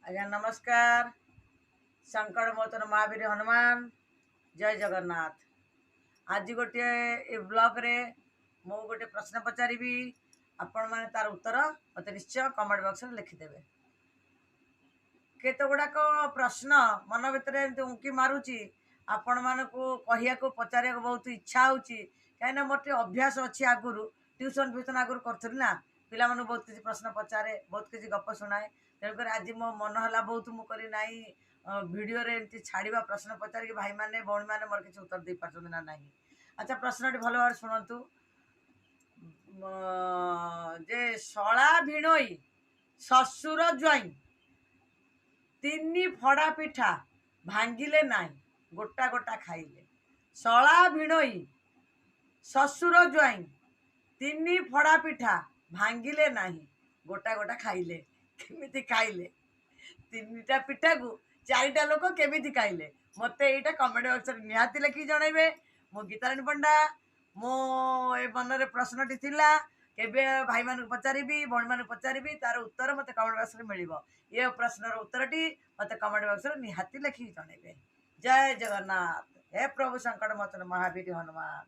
ଆଜ୍ଞା ନମସ୍କାର। ଶଙ୍କର ମୋଚନ ମହାବୀର ହନୁମାନ ଜୟ ଜଗନ୍ନାଥ। ଆଜି ଗୋଟିଏ ଏ ବ୍ଲଗ୍ରେ ମୁଁ ଗୋଟେ ପ୍ରଶ୍ନ ପଚାରିବି। ଆପଣମାନେ ତାର ଉତ୍ତର ମୋତେ ନିଶ୍ଚୟ କମେଣ୍ଟ ବକ୍ସରେ ଲେଖିଦେବେ। କେତେ ଗୁଡ଼ାକ ପ୍ରଶ୍ନ ମନ ଭିତରେ ଏମିତି ଉଙ୍କି ମାରୁଛି, ଆପଣମାନଙ୍କୁ କହିବାକୁ ପଚାରିବାକୁ ବହୁତ ଇଚ୍ଛା ହେଉଛି। କାହିଁକିନା ମୋର ଟିକେ ଅଭ୍ୟାସ ଅଛି, ଆଗରୁ ଟ୍ୟୁସନ୍ ଫ୍ୟୁସନ୍ ଆଗରୁ କରୁଥିଲି ନା, ପିଲାମାନଙ୍କୁ ବହୁତ କିଛି ପ୍ରଶ୍ନ ପଚାରେ, ବହୁତ କିଛି ଗପ ଶୁଣାଏ। ତେଣୁକରି ଆଜି ମୋ ମନ ହେଲା ବହୁତ, ମୁଁ କହିଲି ନାଇଁ ଭିଡ଼ିଓରେ ଏମିତି ଛାଡ଼ିବା, ପ୍ରଶ୍ନ ପଚାରିକି ଭାଇମାନେ ଭଉଣୀମାନେ ମୋର କିଛି ଉତ୍ତର ଦେଇପାରୁଛନ୍ତି ନା ନାହିଁ। ଆଚ୍ଛା, ପ୍ରଶ୍ନଟି ଭଲ ଭାବରେ ଶୁଣନ୍ତୁ। ଯେ ଶଳା ଭିଣୋଇ ଶ୍ୱଶୁର ଜ୍ୱାଇଁ ତିନି ଫଡ଼ା ପିଠା ଭାଙ୍ଗିଲେ ନାହିଁ, ଗୋଟା ଗୋଟା ଖାଇଲେ। ଶଳା ଭିଣୋଇ ଶ୍ୱଶୁର ଜ୍ୱାଇଁ ତିନି ଫଡ଼ା ପିଠା ଭାଙ୍ଗିଲେ ନାହିଁ, ଗୋଟା ଗୋଟା ଖାଇଲେ। କେମିତି ଖାଇଲେ? ତିନିଟା ପିଠାକୁ ଚାରିଟା ଲୋକ କେମିତି ଖାଇଲେ? ମୋତେ ଏଇଟା କମେଣ୍ଟ ବକ୍ସରେ ନିହାତି ଲେଖିକି ଜଣାଇବେ। ମୁଁ ଗୀତାରାଣୀ ପଣ୍ଡା। ମୁଁ ଏ ମନରେ ପ୍ରଶ୍ନଟି ଥିଲା, କେବେ ଭାଇମାନଙ୍କୁ ପଚାରିବି, ଭଉଣୀମାନଙ୍କୁ ପଚାରିବି, ତାର ଉତ୍ତର ମୋତେ କମେଣ୍ଟ ବକ୍ସରେ ମିଳିବ। ଏ ପ୍ରଶ୍ନର ଉତ୍ତରଟି ମୋତେ କମେଣ୍ଟ ବକ୍ସରେ ନିହାତି ଲେଖିକି ଜଣାଇବେ। ଜୟ ଜଗନ୍ନାଥ। ହେ ପ୍ରଭୁ ସଙ୍କଟ ମୋଚନ ମହାବୀର ହନୁମାନ।